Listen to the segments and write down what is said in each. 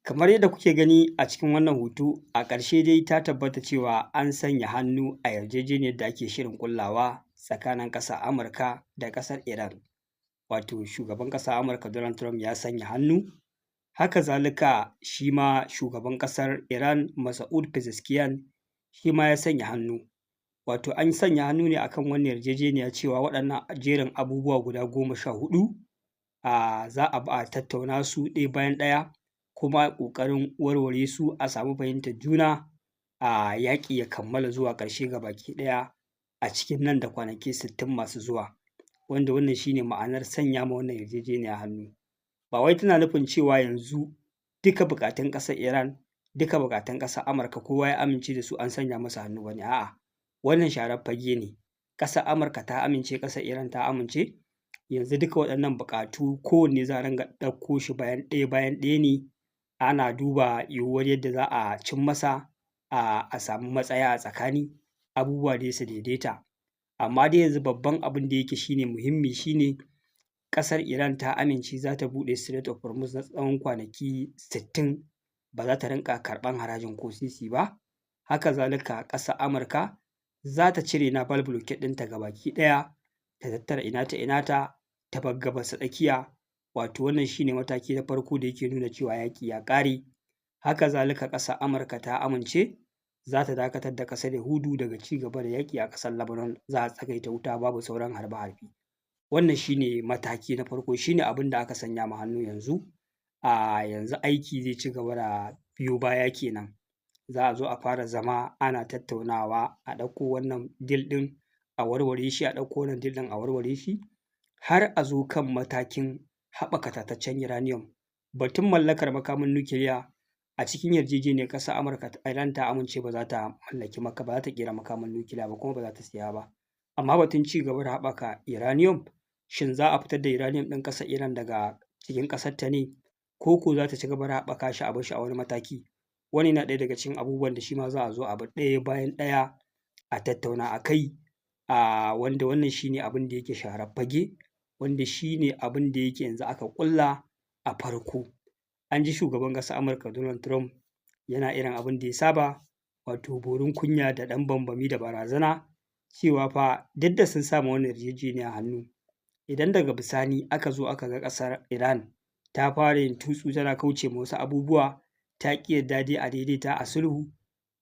Kamar yadda kuke gani a cikin wannan hoto, a ƙarshe dai ta tabbata cewa an sanya hannu a yarjejeniyar da ake shirin ƙullawa tsakanin ƙasar Amurka da ƙasar Iran. Wato shugaban ƙasar Amurka Donald Trump ya sanya hannu, haka zalika shi ma shugaban ƙasar Iran Masoud Pezeshkian shi ma ya sanya hannu. Wato an sanya hannu ne akan wannan yarjejeniya cewa waɗannan jerin abubuwa guda 14 za a bi a tattauna su ɗaya bayan ɗaya, kuma a ƙoƙarin warware su a samu fahimtar juna yaƙi ya kammala zuwa ƙarshe gabaki ɗaya a cikin nan da kwanaki 60 masu zuwa, wanda wannan shi ne ma'anar sanya ma wannan yarjejeniya hannu. Ba wai tana nufin cewa yanzu duka buƙatun ƙasar Iran, duka buƙatun ƙasar Amurka kowa ya amince da su an sanya masa hannu ba ne, a'a wannan sharar fage ne. Ƙasar Amurka ta amince, ƙasar Iran ta amince, yanzu duka waɗannan buƙatu kowanne za a ringa ɗauko shi bayan ɗaya ne, ana duba yiwuwar yadda za a cin masa a samu matsaya a tsakani, abubuwa dai su daidaita. Amma dai yanzu babban abin da yake shi ne muhimmi shi ne ƙasar Iran ta amince za ta buɗe Strait of Hormuz na tsawon kwanaki 60 ba za ta rinƙa karɓan harajin ko sisi ba. Haka zalika ƙasar Amurka za ta cire naval blockade ɗinta gabaki ɗaya, ta tattara ina-ta ta bar gabas ta tsakiya. Wato wannan shi ne mataki na farko da yake nuna cewa yaƙi ya ƙare. Haka zalika ƙasar Amurka ta amince za ta dakatar da ƙasar Yahudu daga ci gaba da yaƙi a ƙasar Lebanon, za a tsagaita wuta babu sauran harbe-harbe. Wannan shi ne mataki na farko, shi ne abin da aka sanya ma hannu yanzu. Yanzu aiki zai ci gaba da biyo baya kenan. Za a zo a fara zama ana tattaunawa, a ɗauko wannan deal ɗin a warware shi, a ɗauko wannan deal ɗin a warware shi, har a zo kan matakin haɓaka tataccen uranium. Batun mallakar makamin nukiliya a cikin yarjejeniyar ƙasar Amurka Iran ta amince ba za ta ƙera makamin nukiliya ba, kuma ba za ta siya ba. Amma batun ci gaba da haɓaka uranium, shin za a fitar da uranium ɗin ƙasar Iran daga cikin ƙasarta ne, ko ko za ta ci gaba da haɓaka shi a bar shi a wani mataki? Wannan yana ɗaya daga cikin abubuwan da shi ma za a zo a bi ɗaya bayan ɗaya a tattauna a kai, wanda wannan shi ne abin da yake sharar fage, wanda shi ne abin da yake yanzu aka ƙulla a farko. An ji shugaban ƙasar Amurka Donald Trump yana irin abin da ya saba, wato borin kunya da ɗan bambami da barazana, cewa fa duk da sun sa ma wannan yarjejeniya hannu, idan daga bisani aka zo aka ga ƙasar Iran ta fara yin tutsu tana kauce ma wasu abubuwa, ta ƙi yarda dai a daidaita a sulhu,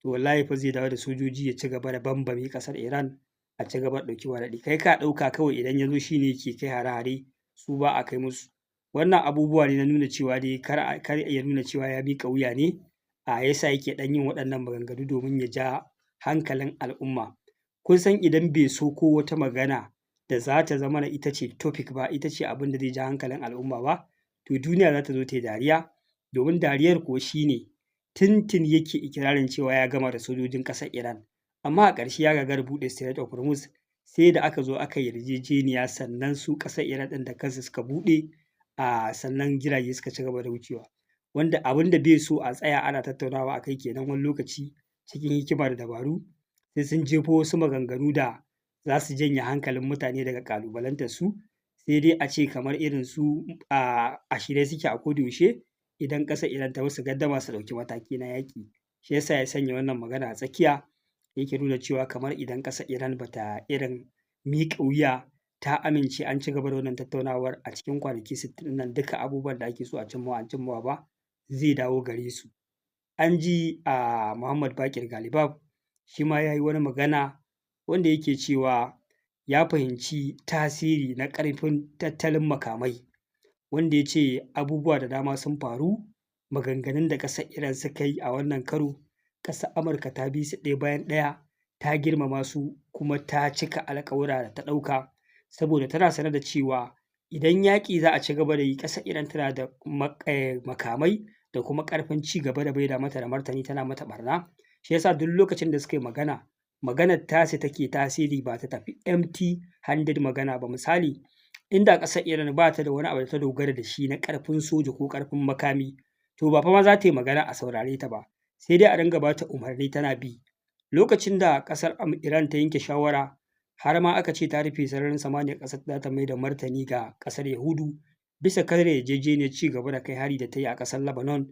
to wallahi fa zai dawo da sojoji ya ci gaba da bambame ƙasar Iran, a ci gaba da ɗauki ba daɗi. Kai ka ɗauka kawai idan ya zo shi ne yake kai hare-hare, su ba a kai musu. Wannan abubuwa ne na nuna cewa dai kar ya nuna cewa ya miƙa wuya ne, ya sa yake ɗan yin waɗannan maganganu domin ya ja hankalin al'umma. Kun san idan bai so ko wata magana da za ta zamana ita ce topic ba, ita ce abin da zai ja hankalin al'umma ba, to duniya za ta zo ta yi dariya, domin dariyar kuwa shi ne tuntuni yake ikirarin cewa ya gama da sojojin ƙasar Iran, amma a ƙarshe ya gagara buɗe Strait of Hormuz, sai da aka zo aka yi yarjejeniya sannan su ƙasar Iran ɗin da kansu suka buɗe, sannan jirage suka ci gaba da wucewa. Wanda abin da bai so a tsaya ana tattaunawa a kai kenan, wani lokaci cikin hikima da dabaru sai sun jefo wasu maganganu da za su janye hankalin mutane daga ƙalubalantar su, sai dai a ce kamar irin su a shirye suke a kodayaushe idan ƙasar Iran ta musu gaddama su ɗauki mataki na yaƙi. Shi ya sa ya sanya wannan magana a tsakiya, yake nuna cewa kamar idan ƙasar Iran ba ta irin miƙa wuya ta amince an ci gaba da wannan tattaunawar a cikin kwanaki 60 ɗin nan duka abubuwan da ake so a cimmawa an cimmawa ba, zai dawo gare su. An ji Muhammad Baƙir Ghalibaf shi ma ya yi wani magana wanda yake cewa ya fahimci tasiri na ƙarfin tattalin makamai, wanda ya ce abubuwa da dama sun faru, maganganun da ƙasar Iran suka yi a wannan karo, ƙasar Amurka ta bi su ɗaya bayan ɗaya, ta girmama su kuma ta cika alƙawura da ta ɗauka, saboda tana sane da cewa idan yaƙi za a ci gaba da yi, ƙasar Iran tana da makamai da kuma ƙarfin ci gaba da maida mata da martani, tana mata ɓarna. Shi ya sa duk lokacin da suka yi magana, maganar tasu take tasiri, ba ta tafi empty handed magana ba. Misali, inda ƙasar Iran ba ta da wani abu da ta dogara da shi na ƙarfin soja ko ƙarfin makami, to ba fa ma za ta yi magana a saurare ta ba, sai dai a dinga ba ta umarni tana bi. Lokacin da ƙasar Iran ta yanke shawara, har ma aka ce ta rufe sararin samaniyar ƙasar za ta mai da martani ga ƙasar Yahudu, bisa karya yarjejeniyar ci gaba da kai hari da ta yi a ƙasar Lebanon,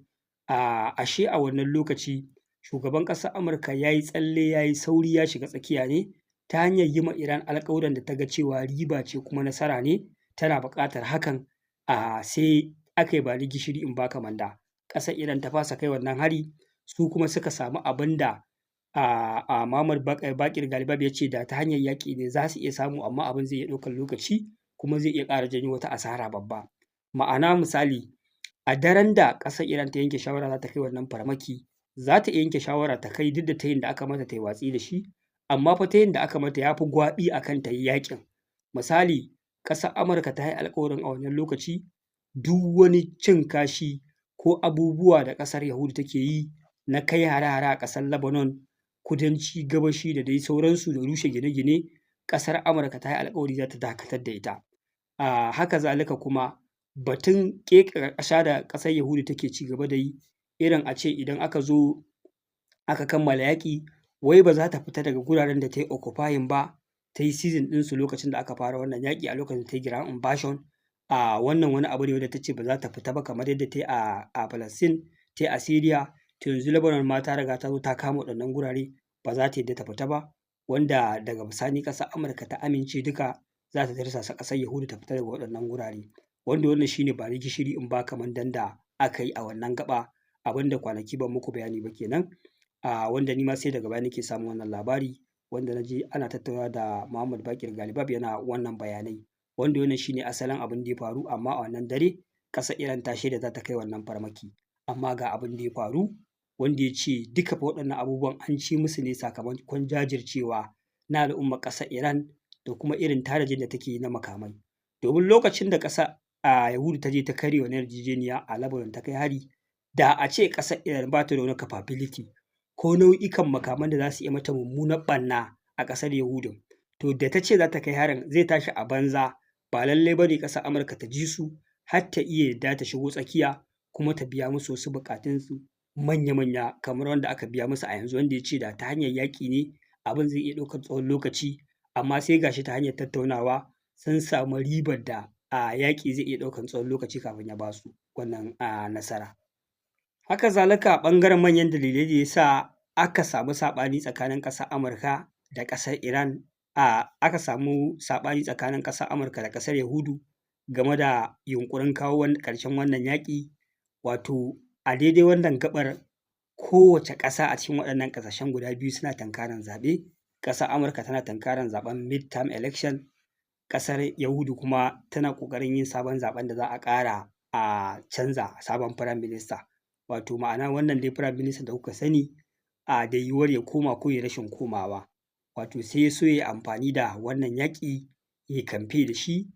ashe a wannan lokaci shugaban ƙasar Amurka ya yi tsalle ya yi sauri ya shiga tsakiya ne ta hanyar yi ma Iran alƙawuran da ta ga cewa riba ce kuma nasara ne tana buƙatar hakan, sai aka yi ba ni gishiri in ba ka manda. Ƙasar Iran ta fasa kai wannan hari, su kuma suka samu abin da Muhammad Baƙir Galibaf ya ce da ta hanyar yaƙi ne za su iya samu, amma abin zai iya ɗaukar lokaci kuma zai iya ƙara janyo wata asara babba. Ma'ana misali, a daren da ƙasar Iran ta yanke shawara za ta kai wannan farmaki, za ta iya yanke shawara ta kai duk da tayin da aka mata ta yi watsi da shi, amma fa tayin da aka mata ya fi gwaɓi a kan ta yi yaƙin. Misali, ƙasar Amurka ta yi alƙawarin a wannan lokaci duk wani cin kashi ko abubuwa da ƙasar Yahudu take yi na kai hare-hare a ƙasar Lebanon, kudanci, gabashi da dai sauransu da rushe gine-gine, ƙasar Amurka ta yi alƙawari za ta dakatar da ita. Haka zalika kuma batun ƙeƙashe ƙasa da ƙasar Yahudu take ci gaba da yi, irin a ce idan aka zo aka kammala yaƙi, wai ba za ta fita daga guraren da ta yi occupying ba, ta yi seizing ɗinsu lokacin da aka fara wannan yaƙi a lokacin da ta yi ground invasion. Wannan wani abu ne wanda ta ce ba za ta fita ba kamar yadda ta yi a Palestine, ta yi a Syria, to yanzu Lebanon ma ta riga ta zo ta kama waɗannan gurare, ba za ta yadda ta fita ba, wanda daga bisani ƙasar Amurka ta amince duka za ta tirsasa ƙasar Yahudu ta fita daga waɗannan gurare. Wanda wannan shi ne ba ni gishiri in ba ka mandan da aka yi a wannan gaɓa, abin da kwanaki ban muku bayani ba kenan. Wanda ni ma sai daga baya nake samun wannan labari, wanda na ji ana tattaunawa da Muhammad Baƙir Galibaf yana wannan bayanai, wanda wannan shi ne asalin abin da ya faru. Amma a wannan dare ƙasar Iran ta shaida za ta kai wannan farmaki, amma ga abin da ya faru, wanda ya ce duka fa waɗannan abubuwan an ci musu ne sakamakon jajircewa na al'ummar ƙasar Iran da kuma irin tanajin da take yi na makamai. Domin lokacin da ƙasar Yahudu ta je ta karya wannan yarjejeniya a Lebanon ta kai hari, da a ce ƙasar Iran ba ta da wani capability ko nau'ikan makaman da za su iya mata mummunar ɓanna a ƙasar Yahudu, to da ta ce za ta kai harin zai tashi a banza, ba lallai ba ne ƙasar Amurka ta ji su har ta iya yadda ta shigo tsakiya kuma ta biya musu wasu buƙatunsu manya-manya kamar wanda aka biya musu a yanzu, wanda ya ce da ta hanyar yaƙi ne abin zai iya ɗaukar tsawon lokaci, amma sai gashi ta hanyar tattaunawa sun samu ribar da yaƙi zai iya ɗaukar tsawon lokaci kafin ya ba su wannan nasara. Haka zalika ɓangaren manyan dalilai da ya sa aka samu saɓani tsakanin ƙasar Amurka da ƙasar Iran, aka samu saɓani tsakanin ƙasar Amurka da ƙasar Yahudu game da yunƙurin kawo ƙarshen wannan yaƙi, wato a daidai wannan gaɓar kowace ƙasa a cikin waɗannan ƙasashen guda biyu suna tunkarar zaɓe. Ƙasar Amurka tana tunkarar zaɓen mid-term election, ƙasar Yahudu kuma tana ƙoƙarin yin sabon zaɓen da za a ƙara canza sabon firayim minista. Wato ma'ana wannan dai firayim minista da kuka sani da yiwuwar ya koma ko ya rashin komawa. Wato sai ya so ya yi amfani da wannan yaƙi ya yi kamfe da shi,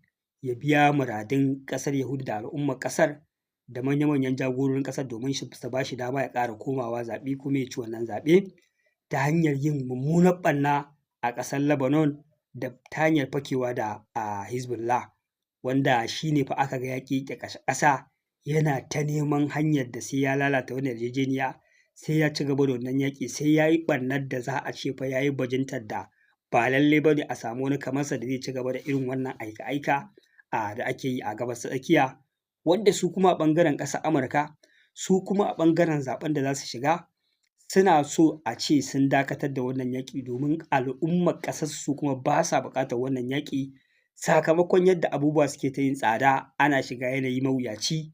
ya biya muradun ƙasar Yahudu da al'ummar ƙasar da manya-manyan jagororin ƙasar domin su ba shi dama ya ƙara komawa zaɓe kuma ya ci wannan zaɓe ta hanyar yin mummunar ɓanna a ƙasar Lebanon da ta hanyar fakewa da Hezbollah, wanda shi ne fa aka ga ya ƙeƙe ƙasa yana ta neman hanyar da sai ya lalata wannan yarjejeniya, sai ya ci gaba da wannan yaƙi, sai ya yi ɓarnar da za a ce fa ya yi bajintar da ba lallai ba ne a samu wani kamarsa da zai ci gaba da irin wannan aika-aika da ake yi a gabas ta tsakiya. Wanda su kuma a ɓangaren ƙasar Amurka, su kuma a ɓangaren zaɓen da za su shiga, suna so a ce sun dakatar da wannan yaƙi domin al'ummar ƙasarsu kuma ba sa buƙatar wannan yaƙi, sakamakon yadda abubuwa suke ta yin tsada, ana shiga yanayi mawuyaci,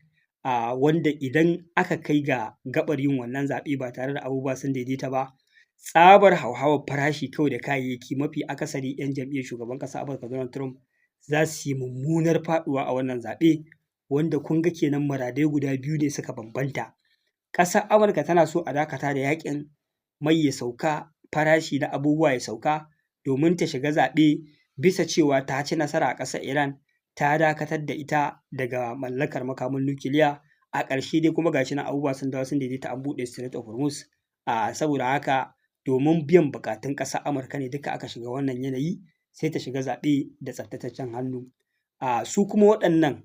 wanda idan aka kai ga gaɓar yin wannan zaɓe ba tare da abubuwa sun daidaita ba, tsabar hauhawar farashi kawai da kayayyaki, mafi akasari 'yan jam'iyyar shugaban ƙasar Amurka Donald Trump za su yi mummunar faɗuwa a wannan zaɓe, wanda kun ga kenan muradai guda biyu ne suka bambanta. Ƙasar Amurka tana so a dakata da yaƙin, mai ya sauka, farashi na abubuwa ya sauka domin ta shiga zaɓe bisa cewa ta ci nasara a ƙasar Iran, ta dakatar da ita daga mallakar makamin nukiliya. A ƙarshe dai kuma gashi nan abubuwa sun dawo sun daidaita, an buɗe Strait of Hormuz. Saboda haka domin biyan buƙatun ƙasar Amurka ne duka aka shiga wannan yanayi, sai ta shiga zaɓe da tsaftataccen hannu. Su kuma waɗannan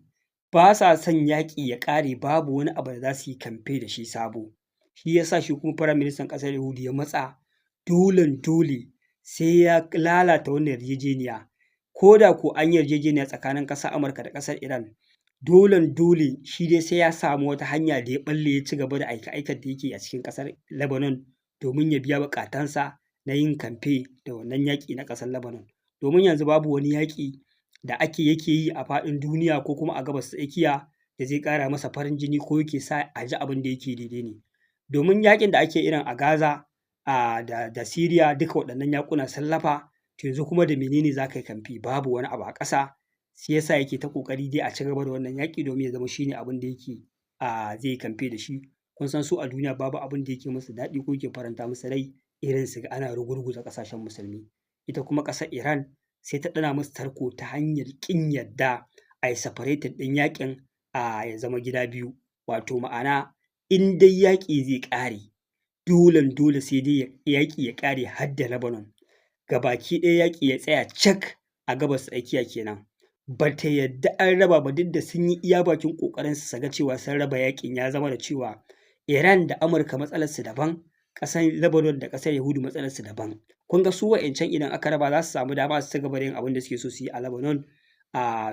ba sa son yaƙi ya ƙare babu wani abu da za su yi kamfe da shi sabo. Shi ya sa shi kuma firaministan ƙasar Yahudu ya matsa dolen dole sai ya lalata wannan yarjejeniya. Ko da ko an yarjejeniya tsakanin ƙasar Amurka da ƙasar Iran, dolen dole shi dai sai ya samu wata hanya da ya ɓalle ya ci gaba da aika-aikar da yake a cikin ƙasar Lebanon domin ya biya buƙatunsa na yin kamfe da wannan yaƙi na ƙasar Lebanon. Domin yanzu babu wani yaƙi da yake yi a faɗin duniya ko kuma a Gabas ta Tsakiya da zai ƙara masa farin jini ko yake sa a ji abin da yake daidai ne. Domin yaƙin da ake irin a Gaza da Syria duka waɗannan yaƙuna sun lafa, to yanzu kuma da menene za ka yi kamfe? Babu wani abu a ƙasa, shi yasa yake ta ƙoƙari dai a ci gaba da wannan yaƙi domin ya zama shi ne abin da yake zai yi kamfe da shi. Kun san su a duniya babu abin da yake musu daɗi ko yake faranta musu rai irin su ga ana rugurguza ƙasashen musulmi. Ita kuma ƙasar Iran sai ta ɗana musu tarko ta hanyar ƙin yadda a yi separating ɗin yaƙin ya zama gida biyu. Wato ma'ana in dai yaƙi zai ƙare, dolen dole sai dai yaƙi ya ƙare har da Lebanon. Gabaki ɗaya yaƙi ya tsaya cak a Gabas ta Tsakiya kenan. Ba ta yadda an raba ba, duk da sun yi iya bakin ƙoƙarinsu su ga cewa sun raba yaƙin ya zama da cewa Iran da Amurka matsalarsu daban, ƙasar Lebanon da ƙasar Yahudu matsalarsu daban. Kun ga su wa'incan idan aka raba za su samu dama su ci gaba da yin abin da suke so su yi a Lebanon.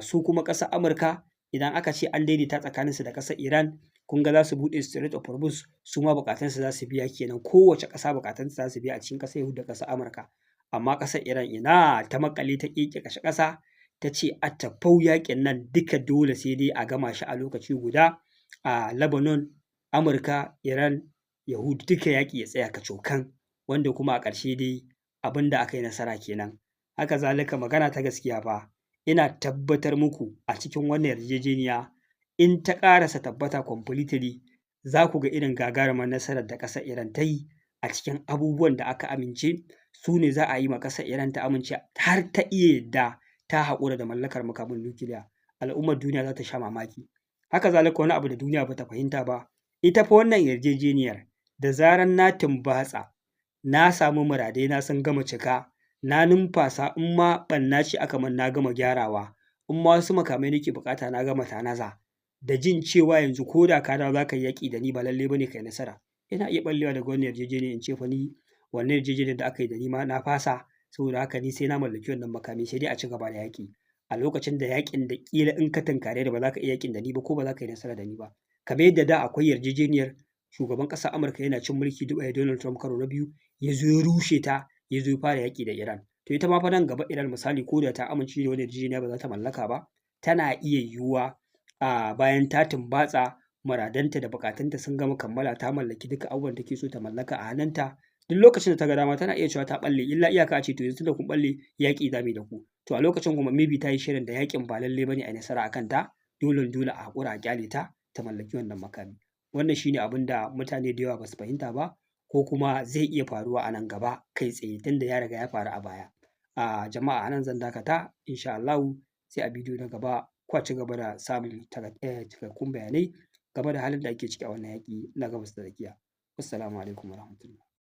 Su kuma ƙasar Amurka idan aka ce an daidaita tsakaninsu da ƙasar Iran, kun ga za su buɗe Strait of Hormuz, su ma buƙatunsu za su biya kenan. Kowace ƙasa buƙatunta za su biya a cikin ƙasar Yahudu da ƙasar Amurka. Amma ƙasar Iran ina ta maƙale ta ƙi kashe ƙasa, ta ce a tafau yaƙin nan duka dole sai dai a gama shi a lokaci guda a Lebanon, Amurka, Iran, Yahudu duka yaƙi ya tsaya kacokan, wanda kuma a ƙarshe dai abin da aka yi nasara kenan. Haka zalika magana ta gaskiya fa, ina tabbatar muku a cikin wannan yarjejeniya in ta ƙarasa tabbata completely, za ku ga irin gagarumar nasarar da ƙasar Iran ta yi a cikin abubuwan da aka amince, su ne za a yi ma ƙasar Iran ta amince har ta iya yadda ta haƙura da mallakar makamin nukiliya. Al'ummar duniya za ta sha mamaki. Haka zalika wani abu da duniya ba ta fahimta ba, ita fa wannan yarjejeniyar da zarar na tumbatsa, na samu muradai na sun gama cika, na numfasa, in ma ɓanna ce aka min na gama gyarawa, in ma wasu makamai nake buƙata na gama tanaza, da jin cewa yanzu ko da ka dawo za ka yi yaƙi da ni ba lallai ba ne ka yi nasara. Ina iya ɓallewa daga wannan yarjejeniyar in ce fa ni wannan yarjejeniyar da aka yi da ni ma na fasa, saboda haka ni sai na mallaki wannan makami, sai dai a ci gaba da yaƙi. A lokacin da yaƙin da ƙila in ka tunkare ni ba za ka iya yaƙin da ni ba ko ba za ka yi nasara da ni ba. Kamar yadda da akwai yarjejeniyar shugaban ƙasar Amurka yana cin mulki Donald Trump karo na biyu, ya zo ya rushe ta, ya zo ya fara yaƙi da Iran. To ita ma fa nan gaba Iran misali ko da ta amince da wannan yarjejeniya ba za ta mallaka ba, tana iya yiwuwa bayan ta tumbatsa muradanta da buƙatunta sun gama kammala, ta mallaki duka abubuwan da take so ta mallaka a hannunta, duk lokacin da ta ga dama tana iya cewa ta ɓalle, illa iyaka a ce to yanzu da kun ɓalle yaƙi za mu yi da ku. To a lokacin kuma maybe ta yi shirin da yaƙin ba lallai ba ne a yi nasara a kanta, dole a haƙura a ƙyale ta ta mallaki wannan makami. Wannan shi ne abin da mutane da yawa ba su fahimta ba, ko kuma zai iya faruwa a nan gaba kai tsaye tunda ya riga ya faru a baya. Jama'a a nan zan dakata, insha Allahu sai a bidiyo na gaba kwa ci gaba da samun cikakkun bayanai game da halin da ake ciki a wannan yaƙi na Gabas ta Tsakiya. Wassalamu alaikum warahmatullahi.